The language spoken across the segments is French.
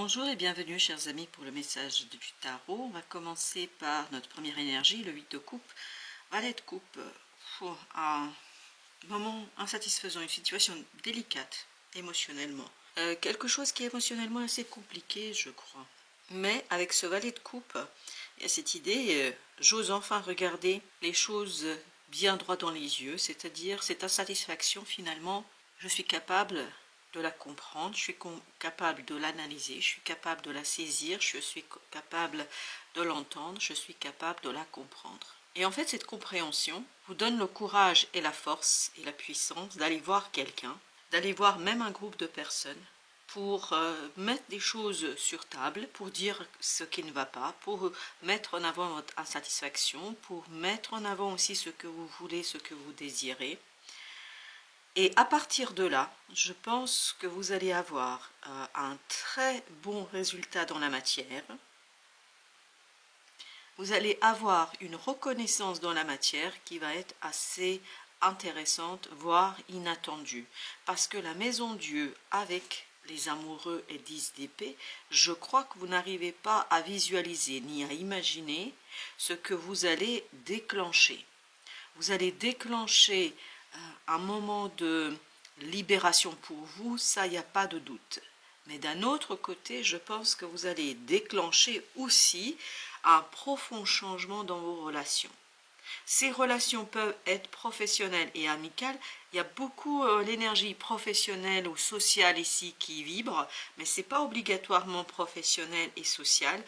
Bonjour et bienvenue chers amis pour le message du tarot. On va commencer par notre première énergie, le 8 de coupe. Valet de coupe, un moment insatisfaisant, une situation délicate émotionnellement. Quelque chose qui est émotionnellement assez compliqué je crois. Mais avec ce valet de coupe, il y a cette idée, j'ose enfin regarder les choses bien droit dans les yeux, c'est-à-dire cette insatisfaction finalement, je suis capable de la comprendre, je suis capable de l'analyser, je suis capable de la saisir, je suis capable de l'entendre, je suis capable de la comprendre. Et en fait, cette compréhension vous donne le courage et la force et la puissance d'aller voir quelqu'un, d'aller voir même un groupe de personnes, pour mettre des choses sur table, pour dire ce qui ne va pas, pour mettre en avant votre insatisfaction, pour mettre en avant aussi ce que vous voulez, ce que vous désirez. Et à partir de là, je pense que vous allez avoir un très bon résultat dans la matière. Vous allez avoir une reconnaissance dans la matière qui va être assez intéressante, voire inattendue. Parce que la maison Dieu avec les amoureux et 10 d'épée, je crois que vous n'arrivez pas à visualiser ni à imaginer ce que vous allez déclencher. Vous allez déclencher un moment de libération pour vous, ça, il n'y a pas de doute. Mais d'un autre côté, je pense que vous allez déclencher aussi un profond changement dans vos relations. Ces relations peuvent être professionnelles et amicales. Il y a beaucoup l'énergie professionnelle ou sociale ici qui vibre, mais ce n'est pas obligatoirement professionnel et social.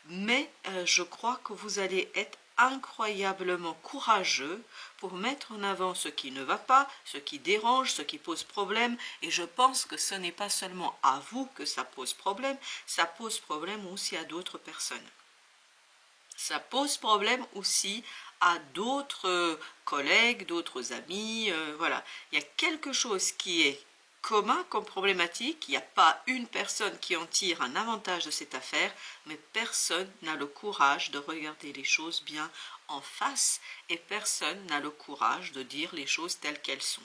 Mais je crois que vous allez être incroyablement courageux pour mettre en avant ce qui ne va pas, ce qui dérange, ce qui pose problème. Et je pense que ce n'est pas seulement à vous que ça pose problème aussi à d'autres personnes. Ça pose problème aussi à d'autres collègues, d'autres amis, voilà. Il y a quelque chose qui est commun comme problématique, il n'y a pas une personne qui en tire un avantage de cette affaire, mais personne n'a le courage de regarder les choses bien en face et personne n'a le courage de dire les choses telles qu'elles sont.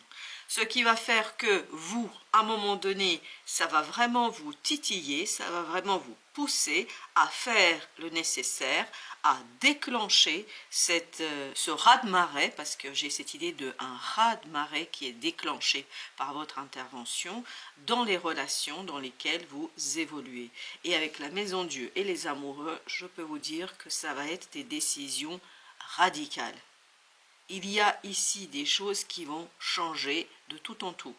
Ce qui va faire que vous, à un moment donné, ça va vraiment vous titiller, ça va vraiment vous pousser à faire le nécessaire, à déclencher ce raz-de-marée, parce que j'ai cette idée d'un raz-de-marée qui est déclenché par votre intervention dans les relations dans lesquelles vous évoluez. Et avec la maison Dieu et les amoureux, je peux vous dire que ça va être des décisions radicales. Il y a ici des choses qui vont changer de tout en tout.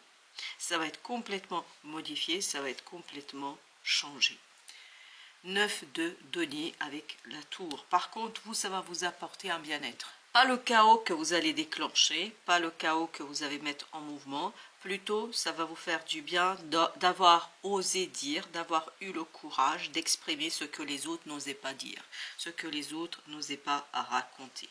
Ça va être complètement modifié, ça va être complètement changé. 9 de denier avec la tour. Par contre, vous, ça va vous apporter un bien-être. Pas le chaos que vous allez déclencher, pas le chaos que vous allez mettre en mouvement. Plutôt, ça va vous faire du bien d'avoir osé dire, d'avoir eu le courage d'exprimer ce que les autres n'osaient pas dire, ce que les autres n'osaient pas raconter.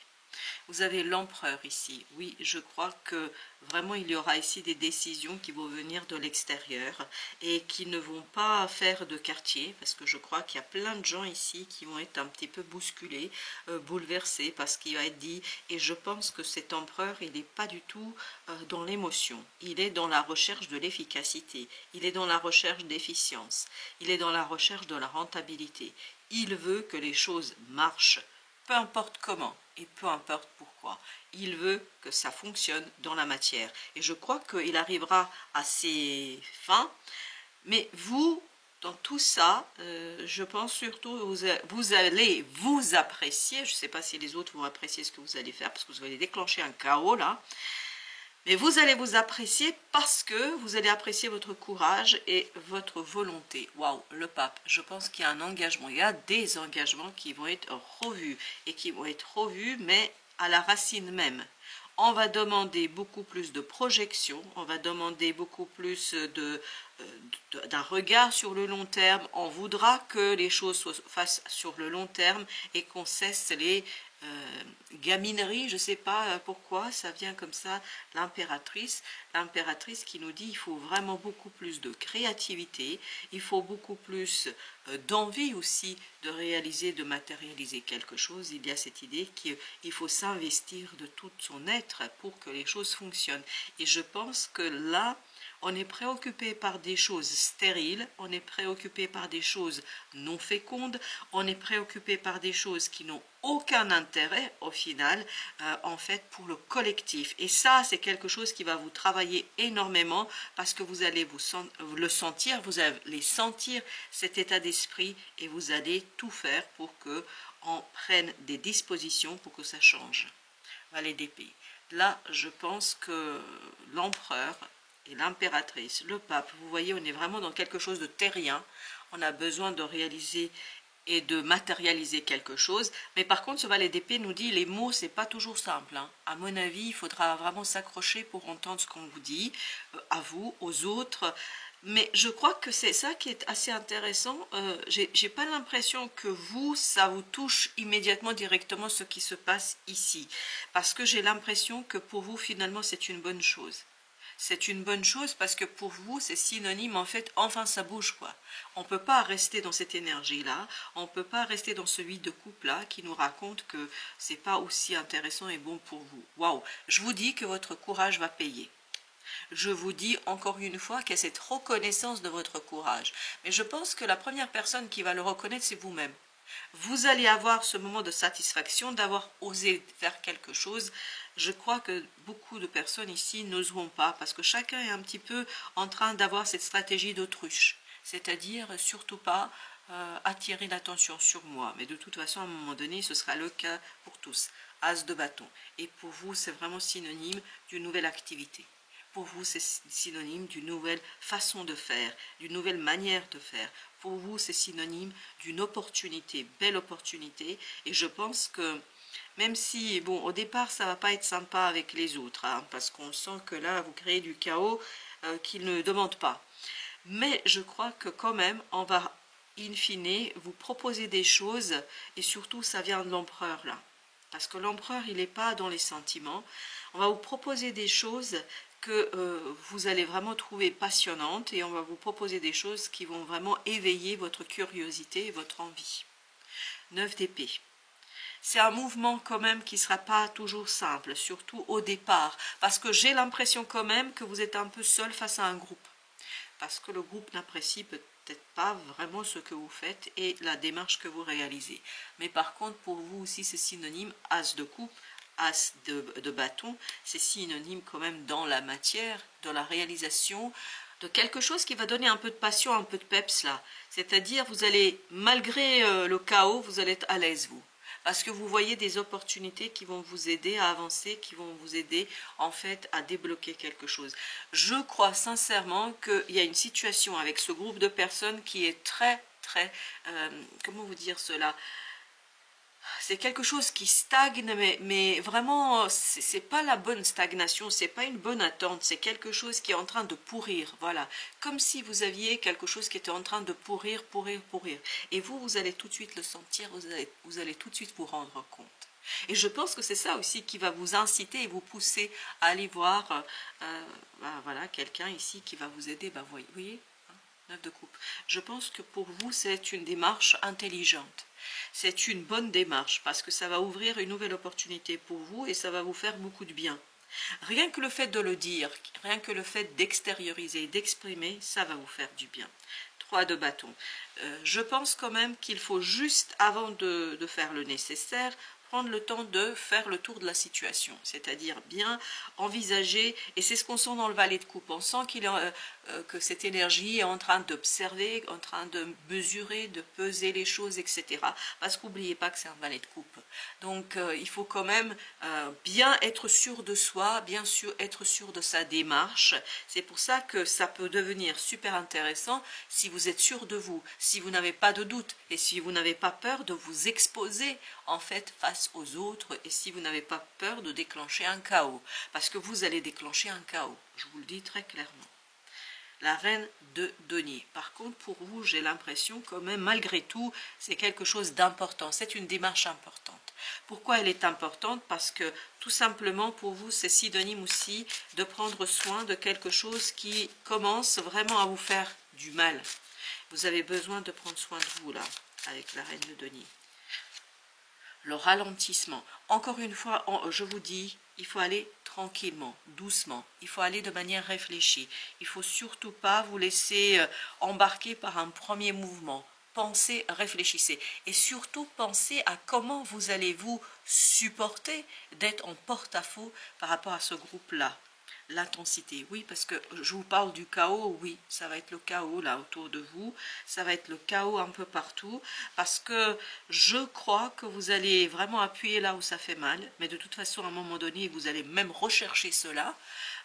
Vous avez l'empereur ici. Oui, je crois que vraiment il y aura ici des décisions qui vont venir de l'extérieur et qui ne vont pas faire de quartier, parce que je crois qu'il y a plein de gens ici qui vont être un petit peu bousculés, bouleversés parce qu'il va être dit, et je pense que cet empereur, il n'est pas du tout dans l'émotion. Il est dans la recherche de l'efficacité, il est dans la recherche d'efficience, il est dans la recherche de la rentabilité. Il veut que les choses marchent, peu importe comment et peu importe pourquoi. Il veut que ça fonctionne dans la matière. Et je crois qu'il arrivera à ses fins. Mais vous, dans tout ça, je pense surtout vous allez vous apprécier. Je ne sais pas si les autres vont apprécier ce que vous allez faire, parce que vous allez déclencher un chaos là. Mais vous allez vous apprécier parce que vous allez apprécier votre courage et votre volonté. Waouh, le pape, je pense qu'il y a un engagement. Il y a des engagements qui vont être revus. Et qui vont être revus, mais à la racine même. On va demander beaucoup plus de projection, on va demander beaucoup plus d'un regard sur le long terme. On voudra que les choses se fassent sur le long terme et qu'on cesse les gamineries, je ne sais pas pourquoi, ça vient comme ça, l'impératrice qui nous dit il faut vraiment beaucoup plus de créativité, il faut beaucoup plus d'envie aussi de réaliser, de matérialiser quelque chose. Il y a cette idée qu'il faut s'investir de tout son être pour que les choses fonctionnent. Et je pense que là, On est préoccupé par des choses stériles, on est préoccupé par des choses non fécondes, on est préoccupé par des choses qui n'ont aucun intérêt au final, en fait, pour le collectif. Et ça, c'est quelque chose qui va vous travailler énormément parce que vous allez le sentir, vous allez sentir cet état d'esprit et vous allez tout faire pour que on prenne des dispositions pour que ça change. Valet d'épée. Là, je pense que l'empereur et l'impératrice, le pape, vous voyez, on est vraiment dans quelque chose de terrien. On a besoin de réaliser et de matérialiser quelque chose. Mais par contre, ce valet d'épée nous dit, les mots, c'est pas toujours simple. Hein. À mon avis, il faudra vraiment s'accrocher pour entendre ce qu'on vous dit, à vous, aux autres. Mais je crois que c'est ça qui est assez intéressant. J'ai pas l'impression que vous, ça vous touche immédiatement, directement ce qui se passe ici. Parce que j'ai l'impression que pour vous, finalement, c'est une bonne chose. C'est une bonne chose parce que pour vous, c'est synonyme, en fait, enfin ça bouge quoi. On ne peut pas rester dans cette énergie-là, on ne peut pas rester dans ce vide de couple-là qui nous raconte que c'est pas aussi intéressant et bon pour vous. Waouh, je vous dis que votre courage va payer. Je vous dis encore une fois qu'il y a cette reconnaissance de votre courage. Mais je pense que la première personne qui va le reconnaître, c'est vous-même. Vous allez avoir ce moment de satisfaction d'avoir osé faire quelque chose. Je crois que beaucoup de personnes ici n'oseront pas parce que chacun est un petit peu en train d'avoir cette stratégie d'autruche. C'est-à-dire surtout pas attirer l'attention sur moi. Mais de toute façon, à un moment donné, ce sera le cas pour tous. As de bâton. Et pour vous, c'est vraiment synonyme d'une nouvelle activité. Pour vous, c'est synonyme d'une nouvelle façon de faire, d'une nouvelle manière de faire. Pour vous, c'est synonyme d'une opportunité, belle opportunité. Et je pense que même si, bon, au départ, ça ne va pas être sympa avec les autres, hein, parce qu'on sent que là, vous créez du chaos qu'ils ne demandent pas. Mais je crois que quand même, on va, in fine, vous proposer des choses, et surtout, ça vient de l'empereur, là. Parce que l'empereur, il n'est pas dans les sentiments. On va vous proposer des choses que vous allez vraiment trouver passionnantes et on va vous proposer des choses qui vont vraiment éveiller votre curiosité et votre envie. 9 d'épée. C'est un mouvement quand même qui ne sera pas toujours simple, surtout au départ, parce que j'ai l'impression quand même que vous êtes un peu seul face à un groupe. Parce que le groupe n'apprécie peut-être pas vraiment ce que vous faites et la démarche que vous réalisez. Mais par contre, pour vous aussi, c'est synonyme, as de coupe, as de bâton, c'est synonyme quand même dans la matière, dans la réalisation de quelque chose qui va donner un peu de passion, un peu de peps là. C'est-à-dire, vous allez, malgré le chaos, vous allez être à l'aise vous. Parce que vous voyez des opportunités qui vont vous aider à avancer, qui vont vous aider en fait à débloquer quelque chose. Je crois sincèrement qu'il y a une situation avec ce groupe de personnes qui est très, comment vous dire cela ? C'est quelque chose qui stagne, mais vraiment, c'est pas la bonne stagnation, c'est pas une bonne attente, c'est quelque chose qui est en train de pourrir, voilà. Comme si vous aviez quelque chose qui était en train de pourrir. Et vous allez tout de suite le sentir, vous allez tout de suite vous rendre compte. Et je pense que c'est ça aussi qui va vous inciter et vous pousser à aller voir, voilà, quelqu'un ici qui va vous aider, vous voyez, 9 de coupe. Je pense que pour vous, c'est une démarche intelligente. C'est une bonne démarche parce que ça va ouvrir une nouvelle opportunité pour vous et ça va vous faire beaucoup de bien. Rien que le fait de le dire, rien que le fait d'extérioriser, d'exprimer, ça va vous faire du bien. 3 de bâton. Je pense quand même qu'il faut juste, avant de faire le nécessaire, prendre le temps de faire le tour de la situation, c'est-à-dire bien envisager, et c'est ce qu'on sent dans le valet de coupe, on sent que cette énergie est en train d'observer, en train de mesurer, de peser les choses, etc. Parce qu'oubliez pas que c'est un valet de coupe. Donc il faut quand même bien être sûr de soi, bien sûr être sûr de sa démarche. C'est pour ça que ça peut devenir super intéressant si vous êtes sûr de vous, si vous n'avez pas de doute et si vous n'avez pas peur de vous exposer en fait face aux autres et si vous n'avez pas peur de déclencher un chaos. Parce que vous allez déclencher un chaos, je vous le dis très clairement. La reine de denier. Par contre, pour vous, j'ai l'impression quand même, malgré tout, c'est quelque chose d'important. C'est une démarche importante. Pourquoi elle est importante? Parce que, tout simplement, pour vous, c'est synonyme aussi de prendre soin de quelque chose qui commence vraiment à vous faire du mal. Vous avez besoin de prendre soin de vous, là, avec la reine de denier. le ralentissement. Encore une fois, je vous dis, il faut aller tranquillement, doucement. Il faut aller de manière réfléchie. Il ne faut surtout pas vous laisser embarquer par un premier mouvement. Pensez, réfléchissez. Et surtout, pensez à comment vous allez vous supporter d'être en porte-à-faux par rapport à ce groupe-là. L'intensité, oui, parce que je vous parle du chaos, oui, ça va être le chaos là autour de vous, ça va être le chaos un peu partout, parce que je crois que vous allez vraiment appuyer là où ça fait mal, mais de toute façon à un moment donné, vous allez même rechercher cela,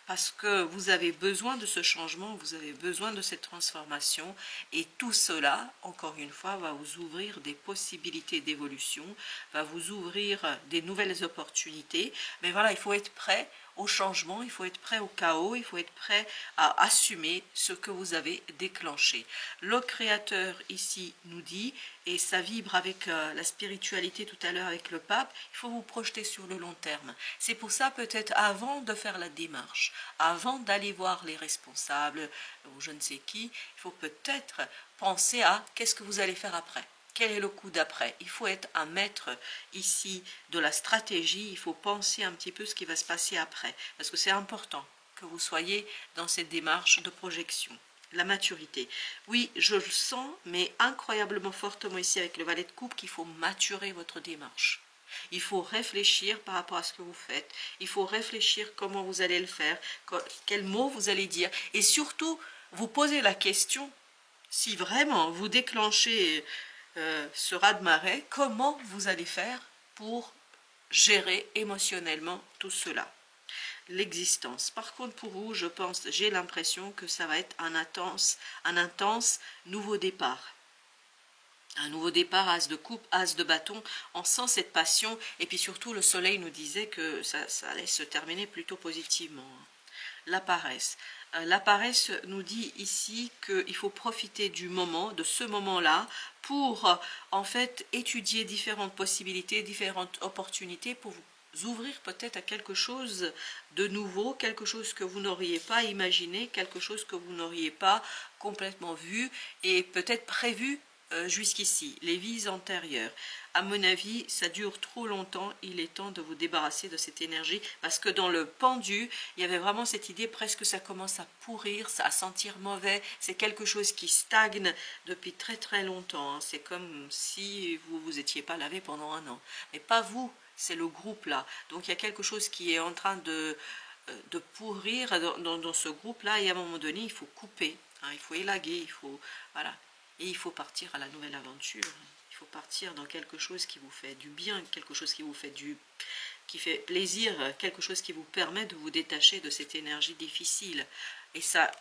parce que vous avez besoin de ce changement, vous avez besoin de cette transformation, et tout cela, encore une fois, va vous ouvrir des possibilités d'évolution, va vous ouvrir des nouvelles opportunités, mais voilà, il faut être prêt au changement, il faut être prêt au chaos, il faut être prêt à assumer ce que vous avez déclenché. Le Créateur ici nous dit, et ça vibre avec la spiritualité tout à l'heure avec le pape, il faut vous projeter sur le long terme. C'est pour ça peut-être avant de faire la démarche, avant d'aller voir les responsables ou je ne sais qui, il faut peut-être penser à qu'est-ce que vous allez faire après. Quel est le coup d'après? Il faut être un maître ici de la stratégie, il faut penser un petit peu ce qui va se passer après, parce que c'est important que vous soyez dans cette démarche de projection. La maturité. Oui, je le sens, mais incroyablement fortement ici avec le valet de coupe qu'il faut maturer votre démarche. Il faut réfléchir par rapport à ce que vous faites, il faut réfléchir comment vous allez le faire, quels mots vous allez dire, et surtout vous poser la question, si vraiment vous déclenchez ce raz-de-marée, comment vous allez faire pour gérer émotionnellement tout cela. L'existence. Par contre, pour vous, je pense, j'ai l'impression que ça va être un intense nouveau départ. Un nouveau départ, as de coupe, as de bâton, on sent cette passion, et puis surtout le soleil nous disait que ça allait se terminer plutôt positivement. La paresse. La paresse nous dit ici qu'il faut profiter du moment, de ce moment-là, pour en fait étudier différentes possibilités, différentes opportunités pour vous ouvrir peut-être à quelque chose de nouveau, quelque chose que vous n'auriez pas imaginé, quelque chose que vous n'auriez pas complètement vu et peut-être prévu jusqu'ici, les vies antérieures. À mon avis, ça dure trop longtemps, il est temps de vous débarrasser de cette énergie, parce que dans le pendu, il y avait vraiment cette idée presque ça commence à pourrir, à sentir mauvais, c'est quelque chose qui stagne depuis très très longtemps, c'est comme si vous vous étiez pas lavé pendant un an, mais pas vous, c'est le groupe là, donc il y a quelque chose qui est en train de pourrir dans ce groupe là, et à un moment donné, il faut couper, hein, il faut élaguer, il faut, voilà. Et il faut partir à la nouvelle aventure. Il faut partir dans quelque chose qui vous fait du bien, quelque chose qui vous fait qui fait plaisir, quelque chose qui vous permet de vous détacher de cette énergie difficile. Et ça,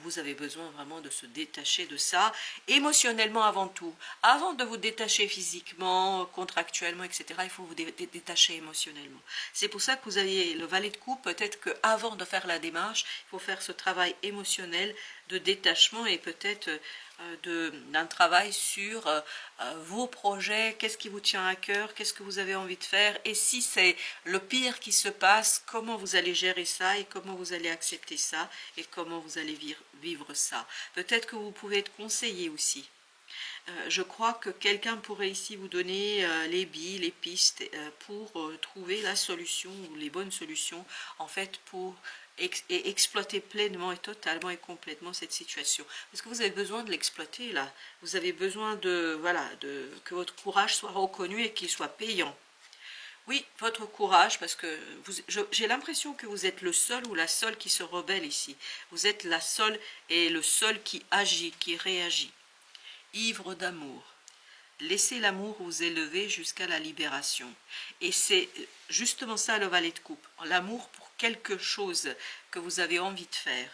vous avez besoin vraiment de se détacher de ça, émotionnellement avant tout. Avant de vous détacher physiquement, contractuellement, etc., il faut vous détacher émotionnellement. C'est pour ça que vous avez le valet de coupe, peut-être qu'avant de faire la démarche, il faut faire ce travail émotionnel de détachement et peut-être d'un travail sur vos projets, qu'est-ce qui vous tient à cœur, qu'est-ce que vous avez envie de faire, et si c'est le pire qui se passe, comment vous allez gérer ça et comment vous allez accepter ça et comment vous allez vivre ça. Peut-être que vous pouvez être conseillé aussi. Je crois que quelqu'un pourrait ici vous donner les billes, les pistes pour trouver la solution ou les bonnes solutions en fait pour exploiter pleinement et totalement et complètement cette situation. Parce que vous avez besoin de l'exploiter là. Vous avez besoin de, voilà, que votre courage soit reconnu et qu'il soit payant. Oui, votre courage, parce que j'ai l'impression que vous êtes le seul ou la seule qui se rebelle ici. Vous êtes la seule et le seul qui agit, qui réagit. Ivre d'amour. Laissez l'amour vous élever jusqu'à la libération. Et c'est justement ça le valet de coupe. L'amour pour quelque chose que vous avez envie de faire.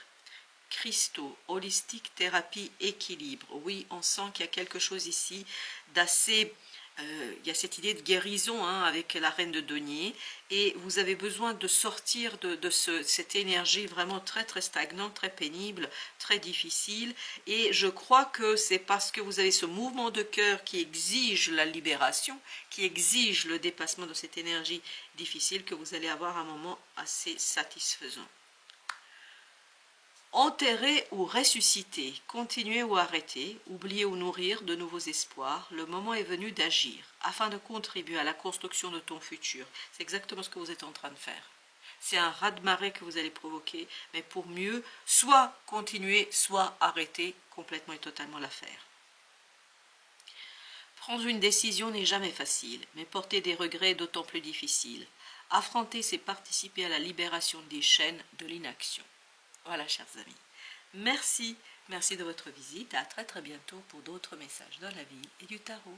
Christo, holistique, thérapie, équilibre. Oui, on sent qu'il y a quelque chose ici d'assez... il y a cette idée de guérison hein, avec la reine de denier et vous avez besoin de sortir de cette énergie vraiment très très stagnante, très pénible, très difficile, et je crois que c'est parce que vous avez ce mouvement de cœur qui exige la libération, qui exige le dépassement de cette énergie difficile que vous allez avoir un moment assez satisfaisant. Enterrer ou ressusciter, continuer ou arrêter, oublier ou nourrir de nouveaux espoirs, le moment est venu d'agir afin de contribuer à la construction de ton futur. C'est exactement ce que vous êtes en train de faire. C'est un raz-de-marée que vous allez provoquer, mais pour mieux, soit continuer, soit arrêter complètement et totalement l'affaire. Prendre une décision n'est jamais facile, mais porter des regrets est d'autant plus difficile. Affronter, c'est participer à la libération des chaînes de l'inaction. Voilà, chers amis. Merci de votre visite. À très bientôt pour d'autres messages dans la vie et du tarot.